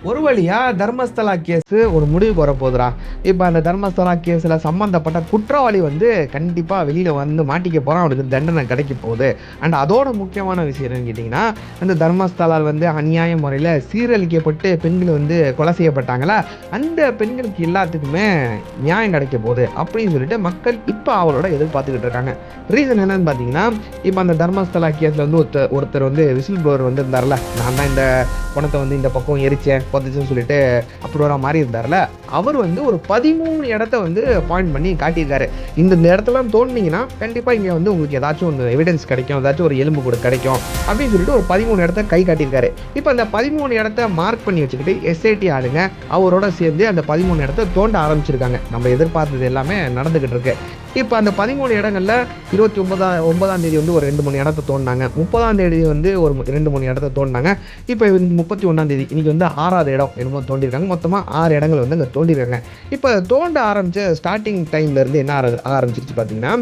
ஒரு வழியா தர்மஸ்தலா கேஸ் ஒரு முடிவுக்கு வரப்போகுதுடா. இப்ப அந்த தர்மஸ்தலா கேஸ்ல சம்பந்தப்பட்ட குற்றவாளி கண்டிப்பா வெளியில மாட்டிக்க போறான். அவனுக்கு தண்டனை கிடைக்க போகுது. அண்ட் அதோட முக்கியமான விஷயம் என்னன்னு கேட்டீங்கன்னா, அந்த தர்மஸ்தலால் அநியாய முறையில சீரழிக்கப்பட்டு பெண்கள் கொலை செய்யப்பட்டாங்களா, அந்த பெண்களுக்கு எல்லாத்துக்குமே நியாயம் கிடைக்க போகுது அப்படின்னு சொல்லிட்டு மக்கள் இப்ப அவரோட எதிர்பார்த்துக்கிட்டு இருக்காங்க. ரீசன் என்னன்னு பாத்தீங்கன்னா, இப்ப அந்த தர்மஸ்தலா கேஸ்ல ஒருத்தர் விசில் ப்ளோவர் இருந்தார்ல, நான் தான் இந்த பணத்தை இந்த பக்கம் எரிச்சேன் புதைச்சுன்னு சொல்லிட்டு அப்ரூவரா மாறி இருந்தார்ல, அவர் ஒரு 13 இடத்த பாயிண்ட் பண்ணி காட்டியிருக்காரு. இந்த இடத்துல தோணுனீங்கன்னா கண்டிப்பா இங்க உங்களுக்கு ஏதாச்சும் ஒரு எவிடன்ஸ் கிடைக்கும், ஏதாச்சும் ஒரு எலும்பு கூட கிடைக்கும் அப்படின்னு சொல்லிட்டு ஒரு 13 இடத்த கை காட்டியிருக்காரு. இப்போ அந்த 13 இடத்த மார்க் பண்ணி வச்சுக்கிட்டு எஸ்ஐடி ஆளுங்க அவரோட சேர்ந்து அந்த 13 இடத்த தோண்ட ஆரம்பிச்சிருக்காங்க. நம்ம எதிர்பார்த்தது எல்லாமே நடந்துகிட்டு இருக்கு. இப்போ அந்த 13 இடங்கள்ல 29ஆம் தேதி ஒரு 2-3 இடத்த தோண்டினாங்க. 30ஆம் தேதி ஒரு 2-3 இடத்த தோண்டினாங்க. இப்போ 31ஆம் தேதி இன்னைக்கு 6வது இடம் என்னமோ தோண்டிருக்காங்க. மொத்தமாக 6 இடங்கள் அங்கே தோண்டிருக்காங்க. இப்போ தோண்ட ஆரம்பிச்ச ஸ்டார்டிங் டைம்ல இருந்து என்ன ஆரம்பிச்சிருச்சு பார்த்தீங்கன்னா,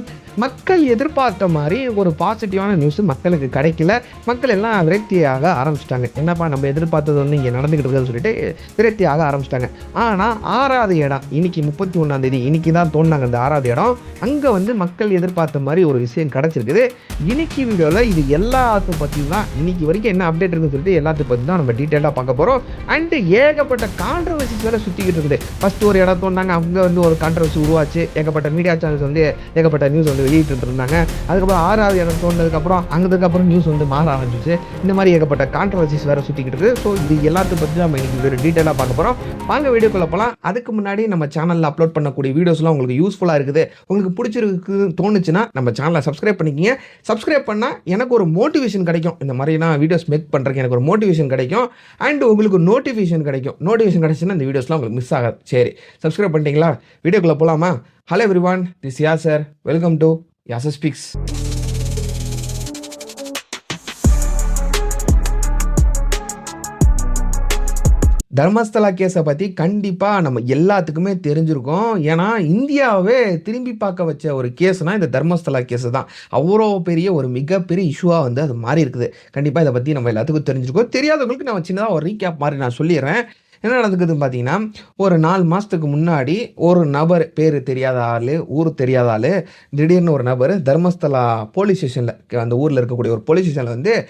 மக்கள் எதிர்பார்த்த மாதிரி ஒரு பாசிட்டிவான நியூஸ் மக்களுக்கு கிடைக்கல. மக்கள் எல்லாம் விரக்தியாக ஆரம்பிச்சிட்டாங்க. என்னப்பா நம்ம எதிர்பார்த்தது இங்கே நடந்துகிட்டு இருக்குன்னு சொல்லிட்டு விரக்தியாக ஆரம்பிச்சிட்டாங்க. ஆனால் 6வது இடம் இன்னைக்கு 31ஆம் தேதி இன்னைக்கு தான் தோண்டினாங்க. அந்த 6வது இடம் அங்கே மக்கள் எதிர்பார்த்த மாதிரி ஒரு விஷயம் கிடைச்சிருக்குது. இன்னைக்கு வீடியோவில் இது எல்லாத்த பற்றியும் தான், இன்னைக்கு வரைக்கும் என்ன அப்டேட் இருக்குன்னு சொல்லிட்டு எல்லாத்த பற்றி தான் நம்ம டீட்டெயிலாக பார்க்க போகிறோம். அண்டு ஏகப்பட்ட கான்ட்ரவர்சிஸ் வேலை சுற்றிக்கிட்டு இருக்குது. ஃபர்ஸ்ட் ஒரு இடம் தோண்டாங்க, அங்கே ஒரு கான்ட்ரவர்சி உருவாச்சு. ஏகப்பட்ட மீடியா சேனல்ஸ் ஏகப்பட்ட நியூஸ் வெளியிட்டு இருந்தாங்க. அதுக்கப்புறம் 6வது இடம் தோண்டதுக்கப்புறம் அதுக்கப்புறம் நியூஸ் மாற ஆரம்பிச்சிச்சு. இந்த மாதிரி ஏகப்பட்ட கான்ட்ரவர்சிஸ் வேறு சுற்றிக்கிட்டு இருக்குது. ஸோ இது எல்லாத்த பற்றி நம்ம இன்னைக்கு டீட்டெயிலாக பார்க்க போகிறோம். வாங்க வீடியோக்குள்ள போகலாம். அதுக்கு முன்னாடி நம்ம சேனலில் அப்லோட் பண்ணக்கூடிய வீடியோஸ்லாம் உங்களுக்கு யூஸ்ஃபுல்லாக இருக்குது, உங்களுக்கு பிடிச்சிருக்கு தோணுச்சுன்னா நம்ம சேனலை சப்ஸ்கிரைப் பண்ணிக்கிங்க. சப்ஸ்கிரைப் பண்ணால் எனக்கு ஒரு மோட்டிவேஷன் கிடைக்கும். இந்த மாதிரி நான் வீடியோஸ் மேக் பண்ணுறேன், எனக்கு ஒரு மோட்டிவேஷன் கிடைக்கும். அண்ட் உங்களுக்கு நோட்டிஃபிகேஷன் கிடைக்கும். நோட்டிஃபிகேஷன் கிடைச்சுன்னா இந்த வீடியோஸ்லாம் உங்களுக்கு மிஸ் ஆகாது. சரி, சப்ஸ்கிரைப் பண்ணிட்டீங்களா? வீடியோக்குள்ளே போகலாமா? Hello everyone, this Yasar. Welcome to Yasar speaks. Dharmasthala கேஸை பற்றி கண்டிப்பாக நம்ம எல்லாத்துக்குமே தெரிஞ்சிருக்கோம். ஏன்னா இந்தியாவே திரும்பி பார்க்க வச்ச ஒரு கேஸ்னால் இந்த தர்மஸ்தலா கேஸு தான். அவ்வளோ பெரிய ஒரு மிகப்பெரிய இஷ்யூவாக அது மாறி இருக்குது. கண்டிப்பாக இதை பற்றி நம்ம எல்லாத்துக்கும் தெரிஞ்சிருக்கோம். தெரியாதவங்களுக்கு நம்ம சின்னதாக ஒரு ரீகேப் மாதிரி நான் சொல்லிடுறேன். என்ன நடந்துக்குதுன்னு பார்த்தீங்கன்னா, ஒரு 4 மாதத்துக்கு முன்னாடி ஒரு நபர், பேர் தெரியாத ஆள், ஊர் தெரியாத ஆள், திடீர்னு ஒரு நபர் தர்மஸ்தலா போலீஸ் ஸ்டேஷனில், அந்த ஊரில் இருக்கக்கூடிய ஒரு போலீஸ் ஸ்டேஷனில்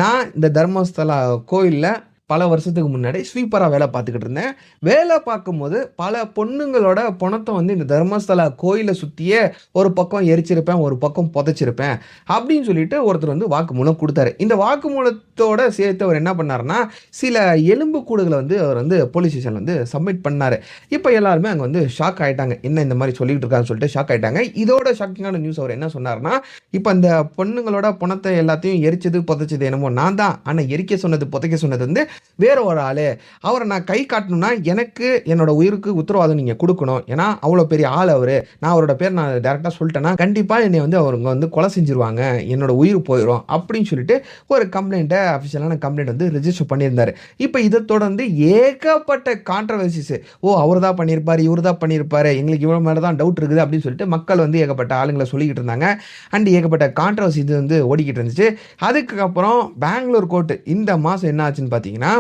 நான் இந்த தர்மஸ்தலா கோயிலில் பல வருஷத்துக்கு முன்னாடி ஸ்வீப்பராக வேலை பார்த்துக்கிட்டு இருந்தேன். வேலை பார்க்கும்போது பல பொண்ணுங்களோட பணத்தை இந்த தர்மஸ்தலா கோயிலை சுற்றியே ஒரு பக்கம் எரிச்சிருப்பேன், ஒரு பக்கம் புதைச்சிருப்பேன் அப்படின்னு சொல்லிட்டு ஒருத்தர் வாக்குமூலம் கொடுத்தாரு. இந்த வாக்குமூலத்தோட சேர்த்து அவர் என்ன பண்ணாருன்னா, சில எலும்பு கூடுகளை அவர் போலீஸ் ஸ்டேஷனில் சப்மிட் பண்ணார். இப்போ எல்லாருமே அங்கே ஷாக் ஆகிட்டாங்க. என்ன இந்த மாதிரி சொல்லிட்டு இருக்கான்னு சொல்லிட்டு ஷாக் ஆகிட்டாங்க. இதோட ஷாக்கிங்கான நியூஸ் அவர் என்ன சொன்னார்னா, இப்போ அந்த பொண்ணுங்களோட பணத்தை எல்லாத்தையும் எரிச்சது புதைச்சது என்னமோ நான் தான், ஆனால் எரிக்க சொன்னது புதைக்க சொன்னது வேற ஒரு ஆளு. அவரை நான் கை காட்டணும்னா எனக்கு என்னோட உயிருக்கு உத்தரவாதம் நீங்க கொடுக்கணும். ஏன்னா அவ்வளோ பெரிய ஆள் அவரு. நான் அவரோட பேர் நான் டைரக்டா சொல்லிட்டேன்னா கண்டிப்பா என்னை அவருங்க கொலை செஞ்சிருவாங்க, என்னோட உயிர் போயிடும் அப்படின்னு சொல்லிட்டு ஒரு கம்ப்ளைண்ட்டை, அஃபிஷியலான கம்ப்ளைண்ட் ரெஜிஸ்டர் பண்ணியிருந்தாரு. இப்போ இதை தொடர்ந்து ஏகப்பட்ட கான்ட்ரவர்சிஸ், அவர் தான் பண்ணியிருப்பாரு, இவர் தான் பண்ணியிருப்பாரு, எங்களுக்கு இவ்வளோ மேலே தான் டவுட் இருக்குது அப்படின்னு சொல்லிட்டு மக்கள் ஏகப்பட்ட ஆளுங்களை சொல்லிக்கிட்டு இருந்தாங்க. அண்ட் ஏகப்பட்ட கான்ட்ரவர்சி இது ஓடிக்கிட்டு இருந்துச்சு. அதுக்கப்புறம் பெங்களூர் கோர்ட்டு இந்த மாதம் என்ன ஆச்சுன்னு பார்த்தீங்கன்னா,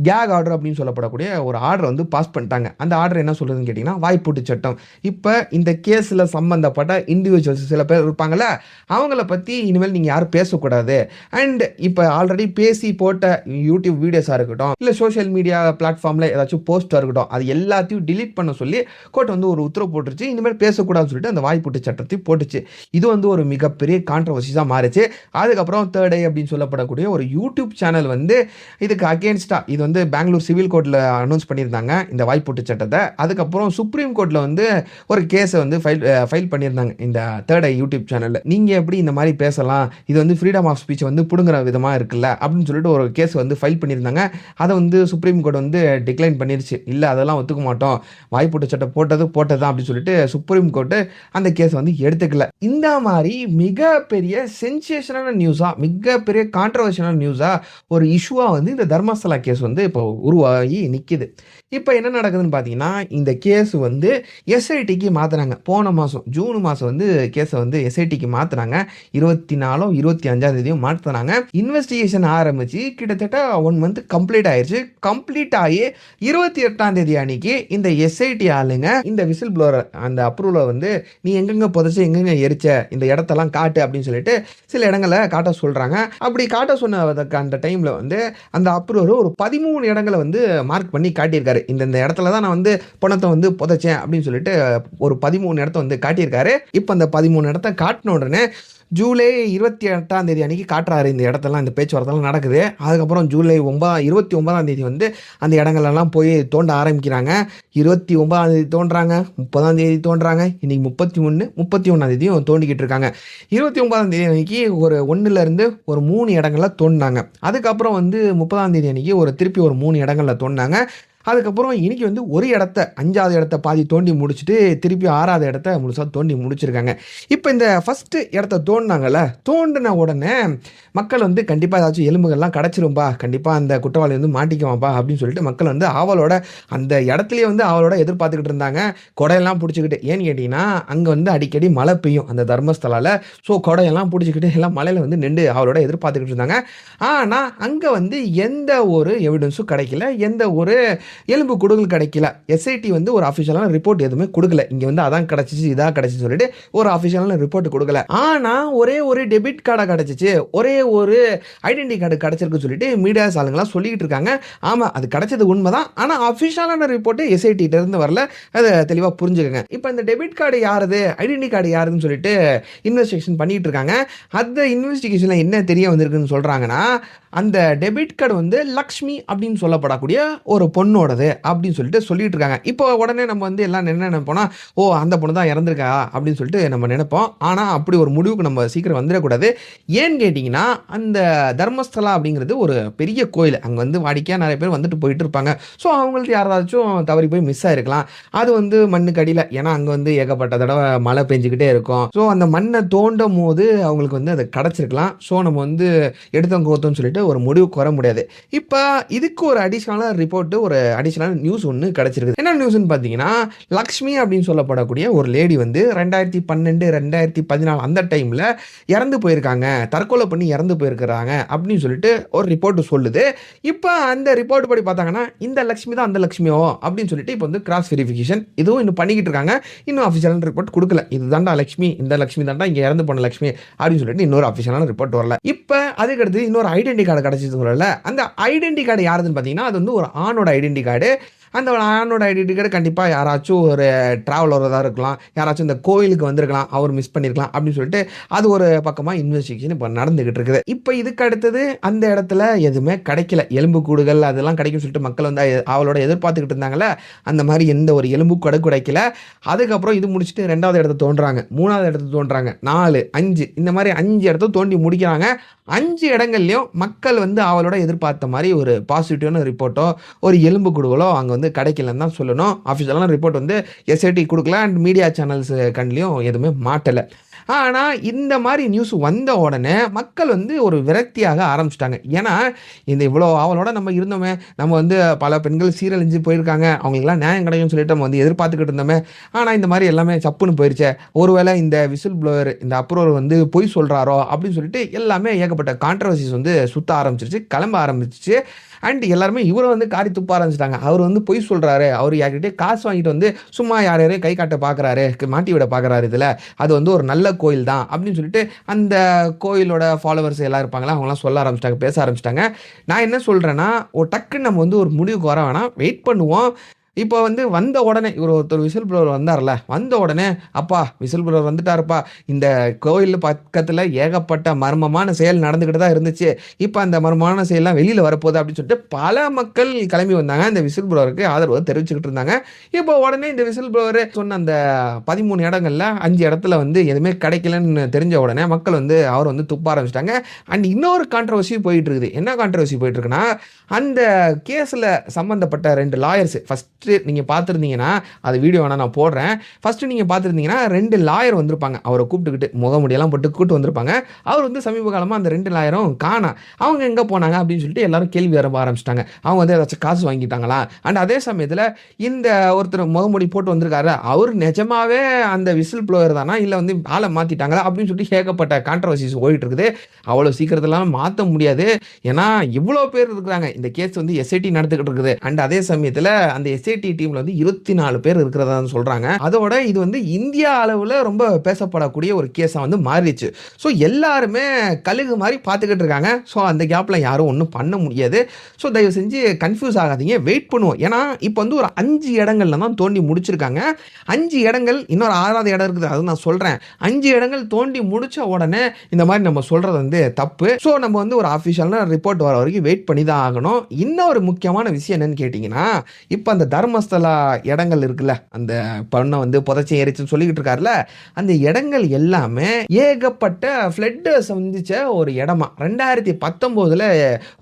கேக் ஆர்டர் அப்படின்னு சொல்லப்படக்கூடிய ஒரு ஆர்டர் பாஸ் பண்ணிட்டாங்க. அந்த ஆர்டர் என்ன சொல்றதுன்னு கேட்டீங்கன்னா, வாய்ப்பூட்டு சட்டம். இப்போ இந்த கேஸில் சம்பந்தப்பட்ட இண்டிவிஜுவல்ஸ் சில பேர் இருப்பாங்கல்ல, அவங்கள பற்றி இனிமேல் நீங்கள் யாரும் பேசக்கூடாது. அண்ட் இப்போ ஆல்ரெடி பேசி போட்ட யூடியூப் வீடியோஸாக இருக்கட்டும், இல்லை சோஷியல் மீடியா பிளாட்ஃபார்மில் ஏதாச்சும் போஸ்ட்டாக இருக்கட்டும், அது எல்லாத்தையும் டிலீட் பண்ண சொல்லி கோர்ட் ஒரு உத்தரவு போட்டுருச்சு. இனிமேல் பேசக்கூடாதுன்னு சொல்லிட்டு அந்த வாய்ப்பூட்டு சட்டத்தை போட்டுச்சு. இது ஒரு மிகப்பெரிய கான்ட்ரவர்சிஸாக மாறிச்சு. அதுக்கப்புறம் தேர்ட் ஐ அப்படின்னு சொல்லப்படக்கூடிய ஒரு யூடியூப் சேனல் இதுக்கு அகேன்ஸ்டா இது பெங்களூர் சிவில் கோர்ட்டில் அனௌன்ஸ் பண்ணியிருந்தாங்க இந்த வாய்ப்பூட்டு சட்டத்தை. அதுக்கப்புறம் சுப்ரீம் கோர்ட்டில் ஒரு கேஸை ஃபைல் பண்ணியிருந்தாங்க இந்த தேர்ட் ஐ யூடியூப் சேனலில். நீங்கள் எப்படி இந்த மாதிரி பேசலாம், இது ஃப்ரீடம் ஆஃப் ஸ்பீச் பிடுங்குற விதமாக இருக்குல்ல அப்படின்னு சொல்லிட்டு ஒரு கேஸ் ஃபைல் பண்ணியிருந்தாங்க. அதை சுப்ரீம் கோர்ட் டிக்ளைன் பண்ணிருச்சு. இல்லை அதெல்லாம் ஒத்துக்க மாட்டோம், வாய்ப்பூட்டு சட்டம் போட்டது தான் அப்படின்னு சொல்லிட்டு சுப்ரீம் கோர்ட்டு அந்த கேஸ் எடுத்துக்கல. இந்த மாதிரி மிகப்பெரிய சென்சேஷனான நியூஸாக, மிகப்பெரிய கான்ட்ரவர்ஷியலான நியூஸாக ஒரு இஷ்யூவாக இந்த தர்மஸ்தலா தர்மஸ்தலா கேஸ் வந்து இப்போ உருவாகி நிக்குது. இப்ப என்ன நடக்குதுன்னு பார்த்தீங்கன்னா, இந்த கேஸ் வந்து எஸ்ஐடிக்கு மாத்துனாங்க. போன மாசம் ஜூன் மாசம் வந்து கேஸ வந்து எஸ்ஐடிக்கு மாத்துனாங்க. 24 25ஆம் தேதியும் மாத்துனாங்க. இன்வெஸ்டிகேஷன் ஆரம்பிச்சு கிட்டத்தட்ட 1 மந்த் கம்ப்ளீட் ஆயிருச்சு. கம்ப்ளீட் ஆகி 28ஆம் தேதி அன்னைக்கு இந்த எஸ்ஐடி ஆளுங்க இந்த விசில் ப்ளோவர் அந்த அப்ரூவல வந்து நீ எங்கெங்க புதைச்ச, எங்கெங்க எரிச்ச, இந்த இடத்தெல்லாம் காட்டு அப்படின்னு சொல்லிட்டு சில இடங்கள காட்ட சொல்றாங்க. அப்படி காட்ட சொன்ன அந்த டைம்ல வந்து அந்த அப்ரூவர் ஒரு 13 இடங்கள வந்து மார்க் பண்ணி காட்டியிருக்காரு. இந்த இடத்துல தான் நான் வந்து பணத்தை வந்து புதைச்சேன் அப்படின்னு சொல்லிட்டு ஒரு 13 இடத்த வந்து காட்டியிருக்காரு. இப்போ அந்த 13 இடத்த காட்டின உடனே ஜூலை 28ஆம் தேதி அன்னைக்கு காட்டுறாரு. இந்த இடத்தெல்லாம் இந்த பேச்சுவார்த்தைலாம் நடக்குது. அதுக்கப்புறம் ஜூலை 29ஆம் தேதி வந்து அந்த இடங்களெல்லாம் போய் தோண்ட ஆரம்பிக்கிறாங்க. 29ஆம் தேதி தோன்றாங்க, 30ஆம் தேதி தோன்றாங்க, இன்னைக்கு 31, 31ஆம் தேதியும் தோண்டிக்கிட்டு இருக்காங்க. 29ஆம் தேதி அன்னைக்கு ஒரு 1லேருந்து ஒரு 3 இடங்கள்ல தோண்டினாங்க. அதுக்கப்புறம் வந்து 30ஆம் தேதி அன்னைக்கு திருப்பி ஒரு 3 இடங்கள்ல தோண்டினாங்க. அதுக்கப்புறம் இன்னைக்கு வந்து ஒரு இடத்த 5வது இடத்த பாதி தோண்டி முடிச்சுட்டு திருப்பி 6வது இடத்த முழுசா தோண்டி முடிச்சிருக்காங்க. இப்போ இந்த ஃபர்ஸ்ட் இடத்த தோண்டினாங்கல்ல, தோண்டின உடனே மக்கள் வந்து கண்டிப்பாக ஏதாச்சும் எலும்புகள்லாம் கிடச்சிரும்பா, கண்டிப்பாக அந்த குற்றவாளி வந்து மாட்டிக்குவான்ப்பா அப்படின்னு சொல்லிட்டு மக்கள் வந்து ஆவலோட அந்த இடத்துலயே வந்து ஆவலோட எதிர்பார்த்துக்கிட்டு இருந்தாங்க. கொடையெல்லாம் பிடிச்சிக்கிட்டு. ஏன்னு கேட்டிங்கன்னா அங்கே வந்து அடிக்கடி மழை பெய்யும் அந்த தர்மஸ்தலால. ஸோ கொடையெல்லாம் பிடிச்சிக்கிட்டு எல்லாம் மலையில் வந்து நின்று அவளோட எதிர்பார்த்துக்கிட்டு இருந்தாங்க. ஆனால் அங்கே வந்து எந்த ஒரு எவிடன்ஸும் கிடைக்கல, எந்த ஒரு எலும்பு கூடுகள் கிடைக்கல. எஸ்ஐடி வந்து ஒரு அஃபிஷியலான ரிப்போர்ட் எதுவுமே கொடுக்கல. இங்க வந்து அதான் கிடைச்சிச்சு, இதா கிடைச்சிச்சு சொல்லிட்டு ஒரு அஃபிஷியலான ரிப்போர்ட் கொடுக்கல. ஆனா ஒரே ஒரு டெபிட் கார்டை கிடைச்சிச்சு, ஒரே ஒரு ஐடென்டி கார்டு கிடைச்சிருக்கு சொல்லிட்டு மீடியாஸ் ஆளுங்களாம் சொல்லிக்கிட்டு இருக்காங்க. ஆமா, அது கிடைச்சது உண்மைதான். ஆனா அஃபிஷியலான ரிப்போர்ட் எஸ்ஐடி இருந்து வரல. அதை தெளிவா புரிஞ்சுக்கங்க. இப்போ இந்த டெபிட் கார்டு யாருது, ஐடென்டி கார்டு யாருன்னு சொல்லிட்டு இன்வெஸ்டிகேஷன் பண்ணிட்டு இருக்காங்க. அந்த இன்வெஸ்டிகேஷன்ல என்ன தெரிய வந்திருக்குன்னு சொல்றாங்கன்னா, அந்த டெபிட் கார்டு வந்து லக்ஷ்மி அப்படின்னு சொல்லப்படக்கூடிய ஒரு பொண்ணோடது அப்படின்னு சொல்லிட்டு இருக்காங்க. இப்போ உடனே நம்ம வந்து எல்லாம் என்ன நினைப்போம்னா, ஓ அந்த பொண்ணு தான் இறந்துருக்கா அப்படின்னு சொல்லிட்டு நம்ம நினைப்போம். ஆனால் அப்படி ஒரு முடிவுக்கு நம்ம சீக்கிரம் வந்துடக்கூடாது. ஏன்னு கேட்டிங்கன்னா அந்த தர்மஸ்தலா அப்படிங்கிறது ஒரு பெரிய கோயில். அங்கே வந்து வாடிக்கையாக நிறைய பேர் வந்துட்டு போயிட்டு இருப்பாங்க. ஸோ அவங்களுக்கு யாராச்சும் தவறி போய் மிஸ் ஆகிருக்கலாம். அது வந்து மண்ணுக்கு அடியில், ஏன்னா அங்கே வந்து ஏகப்பட்ட தடவை மழை பெஞ்சிக்கிட்டே இருக்கும். ஸோ அந்த மண்ணை தோண்டும் போது அவங்களுக்கு வந்து அது கிடச்சிருக்கலாம். ஸோ நம்ம வந்து எடுத்தோம் கோத்தோம்னு சொல்லிட்டு ஒரு முடிவுக்கு வர முடியாது. இப்போ இதுக்கு ஒரு அடிஷனலான ரிப்போர்ட், ஒரு அடிஷனல் நியூஸ் ஒன்று கிடைச்சிருக்கு. என்ன நியூஸ்ன்னு பார்த்தீங்கன்னா, லக்ஷ்மி அப்படின்னு சொல்லப்படக்கூடிய ஒரு லேடி வந்து 2012 2014 அந்த டைமில் இறந்து போயிருக்காங்க, தற்கொலை பண்ணி இறந்து போயிருக்கிறாங்க அப்படின்னு சொல்லிட்டு ஒரு ரிப்போர்ட் சொல்லுது. இப்போ அந்த ரிப்போர்ட் படி பார்த்தாங்கன்னா இந்த லக்ஷ்மி தான் அந்த லக்ஷ்மியோ அப்படின்னு சொல்லிட்டு இப்போ வந்து கிராஸ் வெரிஃபிகேஷன் இதுவும் இன்னும் பண்ணிக்கிட்டு இருக்காங்க. இன்னும் அஃபிஷியலான ரிப்போர்ட் கொடுக்கல. இது தாண்டா லக்ஷ்மி, இந்த லக்ஷ்மி தாண்டா இங்கே இறந்து போன லக்ஷ்மி அப்படின்னு சொல்லிட்டு இன்னொரு அஃபிஷியலான ரிப்போர்ட் வரல. இப்போ அதுக்கடுத்து இன்னொரு ஐடென்டி கார்டு கிடைச்சது சொல்லல. அந்த ஐடென்டி கார்டு யாருன்னு பார்த்தீங்கன்னா அது வந்து ஒரு ஆணோட ஐடென்டி கார்டு. அந்த ஆணோட ஐடென்டி கார்டு கண்டிப்பாக யாராச்சும் ஒரு ட்ராவலராக இருக்கலாம், யாராச்சும் இந்த கோயிலுக்கு வந்திருக்கலாம், அவர் மிஸ் பண்ணியிருக்கலாம் அப்படின்னு சொல்லிட்டு அது ஒரு பக்கமாக இன்வெஸ்டிகேஷன் இப்போ நடந்துகிட்டு இருக்குது. இப்போ இதுக்கு அடுத்தது அந்த இடத்துல எதுவுமே கிடைக்கல. எலும்பு கூடுகள் அதெல்லாம் கிடைக்கும் சொல்லிட்டு மக்கள் வந்து அவளோட எதிர்பார்த்துக்கிட்டு இருந்தாங்களே, அந்த மாதிரி எந்த ஒரு எலும்பு கூட கிடைக்கல. அதுக்கப்புறம் இது முடிச்சுட்டு 2வது இடத்த தோன்றாங்க, 3வது இடத்த தோன்றாங்க, 4, 5 இந்த மாதிரி 5 இடத்த தோண்டி முடிக்கிறாங்க. 5 இடங்கள்லையும் மக்கள் வந்து அவளோட எதிர்பார்த்த மாதிரி ஒரு பாசிட்டிவான ரிப்போர்ட்டோ ஒரு எலும்பு கூடுகளோ அங்கே வந்து கிடைக்கலன்னு தான் சொல்லணும். அஃபிஷியலான ரிப்போர்ட் வந்து எஸ்ஐடி கொடுக்கல, அண்ட் மீடியா சேனல்ஸ் கண்ட்லையும் எதுவுமே மாட்டலை. ஆனால் இந்த மாதிரி நியூஸ் வந்த உடனே மக்கள் வந்து ஒரு விரக்தியாக ஆரம்பிச்சிட்டாங்க. ஏன்னா இந்த இவ்வளோ அவளோட நம்ம இருந்தோமே, நம்ம வந்து பல பெண்கள் சீரழிஞ்சு போயிருக்காங்க, அவங்களுக்குலாம் நியாயம் கிடைக்கும்னு சொல்லிட்டு நம்ம வந்து எதிர்பார்த்துக்கிட்டு இருந்தோமே. ஆனால் இந்த மாதிரி எல்லாமே சப்புன்னு போயிருச்சே, ஒருவேளை இந்த விசில் ப்ளோவர் இந்த அப்ரூவர் வந்து பொய் சொல்கிறாரோ அப்படின்னு சொல்லிட்டு எல்லாமே ஏகப்பட்ட கான்ட்ரவர்சிஸ் வந்து சுத்த ஆரம்பிச்சிருச்சு, கிளம்ப ஆரம்பிச்சிச்சு. அண்ட் எல்லாருமே இவரை வந்து காரி துப்ப ஆரம்பிச்சிட்டாங்க. அவர் வந்து பொய் சொல்கிறாரு, அவர் யார்கிட்டே காசு வாங்கிட்டு வந்து சும்மா யாரையும் கை காட்ட பார்க்குறாரு, மாட்டி விட பார்க்குறாரு, இதில் அது வந்து ஒரு நல்ல கோயில் தான் அப்படின்னு சொல்லிட்டு அந்த கோயிலோட ஃபாலோவர்ஸ் எல்லாம் இருப்பாங்களா, அவங்களாம் சொல்ல ஆரம்பிச்சிட்டாங்க, பேச ஆரம்பிச்சிட்டாங்க. நான் என்ன சொல்கிறேன்னா, ஒரு டக்குன்னு நம்ம வந்து ஒரு முடிவுக்கு வர வேணாம், வெயிட் பண்ணுவோம். இப்போ வந்து வந்த உடனே ஒருத்தர் விசில் ப்ளோவர் வந்தார்ல, வந்த உடனே அப்பா விசில் ப்ளோவர் வந்துட்டாருப்பா, இந்த கோயில் பக்கத்தில் ஏகப்பட்ட மர்மமான செயல் நடந்துக்கிட்டு தான் இருந்துச்சு, இப்போ அந்த மர்மமான செயல்லாம் வெளியில் வரப்போகுது அப்படின்னு சொல்லிட்டு பல மக்கள் கிளம்பி வந்தாங்க, இந்த விசில் ப்ளோவருக்கு ஆதரவு தெரிவிச்சுக்கிட்டு இருந்தாங்க. இப்போ உடனே இந்த விசில் ப்ளோவர் சொன்ன அந்த 13 இடங்கள்ல 5 இடத்துல வந்து எதுவுமே கிடைக்கலன்னு தெரிஞ்ச உடனே மக்கள் வந்து அவர் வந்து துப்ப ஆரம்பிச்சிட்டாங்க. அண்ட் இன்னொரு கான்ட்ரவர்சி போயிட்டு இருக்குது. என்ன கான்ட்ரவர்சி போயிட்டு இருக்குன்னா, அந்த கேஸில் சம்மந்தப்பட்ட 2 லாயர்ஸ், ஃபர்ஸ்ட் ஃபர்ஸ்ட்டு நீங்க பார்த்துருந்தீங்கன்னா, அது வீடியோ வேணா நான் போடுறேன். ஃபர்ஸ்ட்டு நீங்க பார்த்துருந்தீங்கன்னா 2 லாயர் வந்திருப்பாங்க. அவர கூப்பிட்டுக்கிட்டு முகமூடியெல்லாம் போட்டு கூட்டு வந்திருப்பாங்க. அவர் வந்து சமீப காலமா அந்த 2 லாயரும் காணோம். அவங்க எங்க போனாங்க அப்படின்னு சொல்லிட்டு எல்லாரும் கேள்வி எழுப்ப ஆரம்பிச்சுட்டாங்க. அவங்க வந்து ஏதாச்சும் காசு வாங்கிட்டாங்களா? அண்ட் அதே சமயத்தில இந்த ஒருத்தர் முகமூடி போட்டு வந்திருக்காரு. அவரு நிஜமாவே அந்த விசில் ப்ளோயர் தானா? இல்ல வந்து ஆள மாத்திட்டாங்களா? அப்படின்னு சொல்லிட்டு ஏகப்பட்ட கான்ட்ரோவர்சிஸ் ஓடிட்டு இருக்குது. அவ்வளோ சீக்கிரத்திலலாம் மாத்த முடியாது. ஏன்னா, இவ்வளோ பேர் இருக்கிறாங்க. இந்த கேஸ் வந்து எஸ்ஐடி நடந்துகிட்டு இருக்குது. அண்ட் அதே சமயத்தில அந்த எஸ்ஐடி டீம்ல வந்து 24 பேர் இருக்கிறதா சொல்றாங்க. அதோட இது வந்து இந்தியா அளவுல ரொம்ப பேசப்படக்கூடிய ஒரு கேஸா வந்து மாறிடுச்சு. ஸோ எல்லாருமே கழுகு மாரி பார்த்துக்கிட்டு இருக்காங்க. ஸோ அந்த கேப்ல யாரும் ஒண்ணும் பண்ண முடியாது. ஸோ தயவு செஞ்சு கன்ஃப்யூஸ் ஆகாதீங்க. வெயிட் பண்ணுவோம். ஏன்னா, இப்ப வந்து ஒரு 5 இடங்கள்ல தான் தோண்டி முடிச்சிருக்காங்க. 5 இடங்கள் இன்னொரு 6வது இடம் இருக்குது. அது நான் சொல்றேன். 5 இடங்கள் தோண்டி முடிச்ச உடனே இந்த மாரி நம்ம சொல்றது வந்து தப்பு. ஸோ நம்ம வந்து ஒரு ஆஃபிஷியலான ரிப்போர்ட் வர வரைக்கும் வெயிட் பண்ணி தான் ஆகணும். இன்னொரு முக்கியமான விஷயம் என்னன்னு கேட்டீங்கன்னா, இப்ப அந்த தர்மஸ்தலா இடங்கள் இருக்குல்ல, அந்த பொண்ண வந்து புதைச்சு எரிச்சுன்னு சொல்லிக்கிட்டு இருக்காருல்ல, அந்த இடங்கள் எல்லாமே ஏகப்பட்ட ஃப்ளட்ட சந்திச்ச ஒரு இடமா. 2019ல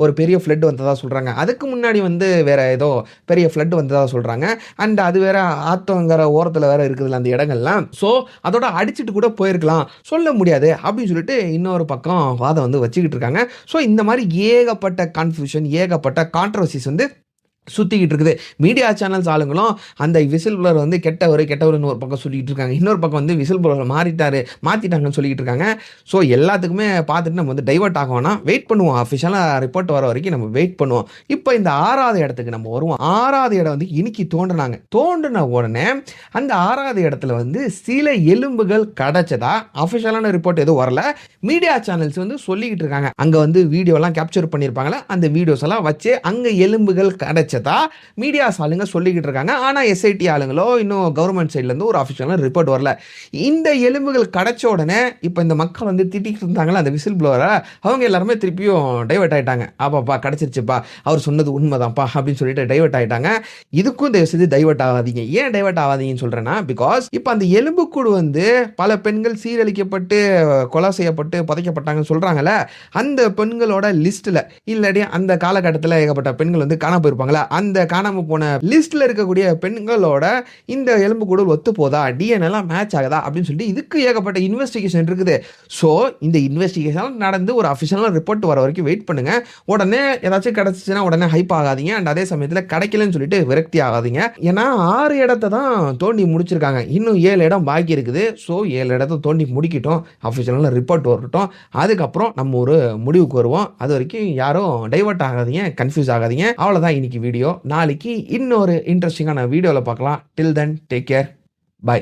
ஒரு பெரிய ஃப்ளட் வந்ததா சொல்றாங்க. அதுக்கு முன்னாடி வந்து வேற ஏதோ பெரிய ஃப்ளட் வந்ததா சொல்றாங்க. அண்ட் அது வேற ஆத்தங்கர ஓரத்துல வேற இருக்குதுல்ல அந்த இடங்கள்லாம். ஸோ அதோட அடிச்சுட்டு கூட போயிருக்கலாம். சொல்ல முடியாது அப்படின்னு சொல்லிட்டு இன்னொரு பக்கம் வாதம் வந்து வச்சுக்கிட்டு இருக்காங்க. ஸோ இந்த மாதிரி ஏகப்பட்ட கன்ஃப்யூஷன், ஏகப்பட்ட கான்ட்ரோவர்சிஸ் வந்து சுத்திக்கிட்டு இருக்குது. மீடியா சேனல்ஸ் ஆளுங்களும் அந்த விசில் ப்ளோவர் வந்து கெட்டவருன்னு ஒரு பக்கம் சொல்லிட்டு இருக்காங்க. இன்னொரு பக்கம் வந்து விசில் ப்ளோவர் மாத்திட்டாங்கன்னு சொல்லிட்டு இருக்காங்க. ஸோ எல்லாத்துக்குமே பார்த்துட்டு நம்ம வந்து டைவர்ட் ஆக வேணாம். வெயிட் பண்ணுவோம். அஃபிஷியலா ரிப்போர்ட் வர வரைக்கும் நம்ம வெயிட் பண்ணுவோம். இப்போ இந்த 6வது இடத்துக்கு நம்ம வருவோம். 6வது இடம் வந்து இன்னைக்கு தோண்டுனாங்க. தோண்டுன உடனே அந்த 6வது இடத்துல வந்து சில எலும்புகள் கிடைச்சதா அஃபிஷியலான ரிப்போர்ட் எதுவும் வரல. மீடியா சேனல்ஸ் வந்து சொல்லிக்கிட்டு இருக்காங்க. அங்க வந்து வீடியோலாம் கேப்சர் பண்ணியிருப்பாங்களே, அந்த வீடியோஸ் எல்லாம் வச்சு அங்க எலும்புகள் கிடைச்சதா மீடியாஸ் ஆளுங்க சொல்லிக்கிட்டு இருக்காங்க. ஆனா எஸ்ஐடி ஆளுங்களோ இன்னும் கவர்மெண்ட் சைட்ல இருந்து ஒரு அஃபிஷியலான ரிப்போர்ட் வரல. இந்த எலும்புகள் கிடைச்ச உடனே இப்போ இந்த மக்கள் வந்து திட்டிட்டு இருந்தாங்களா அந்த விசில் ப்ளோவரை, அவங்க எல்லாருமே திருப்பியும் டைவர்ட் ஆயிட்டாங்க. ஆப்பாப்பா கிடைச்சிருச்சுப்பா, அவர் சொன்னது உண்மைதான்ப்பா அப்படின்னு சொல்லிட்டு டைவர்ட் ஆயிட்டாங்க. இதுக்கும் தயவு செய்து டைவர்ட் ஆகாதீங்க. ஏன் டைவர்ட் ஆகாதீங்கன்னு சொல்றேன்னா, பிகாஸ் இப்போ அந்த எலும்புக்கூடு வந்து பல பெண்கள் சீரழிக்கப்பட்டு கொலை செய்யப்பட்டு புதைக்கப்பட்டாங்கன்னு சொல்றாங்கல்ல, அந்த பெண்களோட லிஸ்ட்ல இல்லாட்டி அந்த காலகட்டத்தில் ஏகப்பட்ட பெண்கள் வந்து காணாம போயிருப்பாங்களா, அந்த காணாம போன லிஸ்ட்ல இருக்கக்கூடிய பெண்களோட இந்த எலும்புக்கூடு ஒத்து போதா, டிஎன்ஏ எல்லாம் மேட்ச் ஆகுதா அப்படின்னு சொல்லிட்டு இதுக்கு ஏகப்பட்ட இன்வெஸ்டிகேஷன் இருக்குது. ஸோ இந்த இன்வெஸ்டிகேஷன் நடந்து ஒரு அஃபிஷியலான ரிப்போர்ட் வர வரைக்கும் வெயிட் பண்ணுங்க. உடனே ஏதாச்சும் கிடைச்சிச்சுன்னா உடனே ஹைப் ஆகாதீங்க. அண்ட் அதே சமயத்தில் கிடைக்கலன்னு சொல்லிட்டு விரக்தி ஆகாதீங்க. ஏன்னா 6 இடத்தை தான் தோண்டி முடிச்சிருக்காங்க. இன்னும் 7 இடம் பாக்கி இருக்குது. ஸோ 7 இடத்தை தோண்டி முடிக்கிட்டோம். அஃபிஷியலான ரிப்போர்ட் வரட்டும். அதுக்கப்புறம் நம்ம ஒரு முடிவுக்கு வருவோம். அது வரைக்கும் யாரும் டைவர்ட் ஆகாதீங்க, கன்ஃபியூஸ் ஆகாதீங்க. அவ்வளோதான் இன்னைக்கு வீடியோ. நாளைக்கு இன்னொரு இன்ட்ரெஸ்டிங்கான வீடியோவில் பார்க்கலாம். டில் தென் டேக் கேர். பை.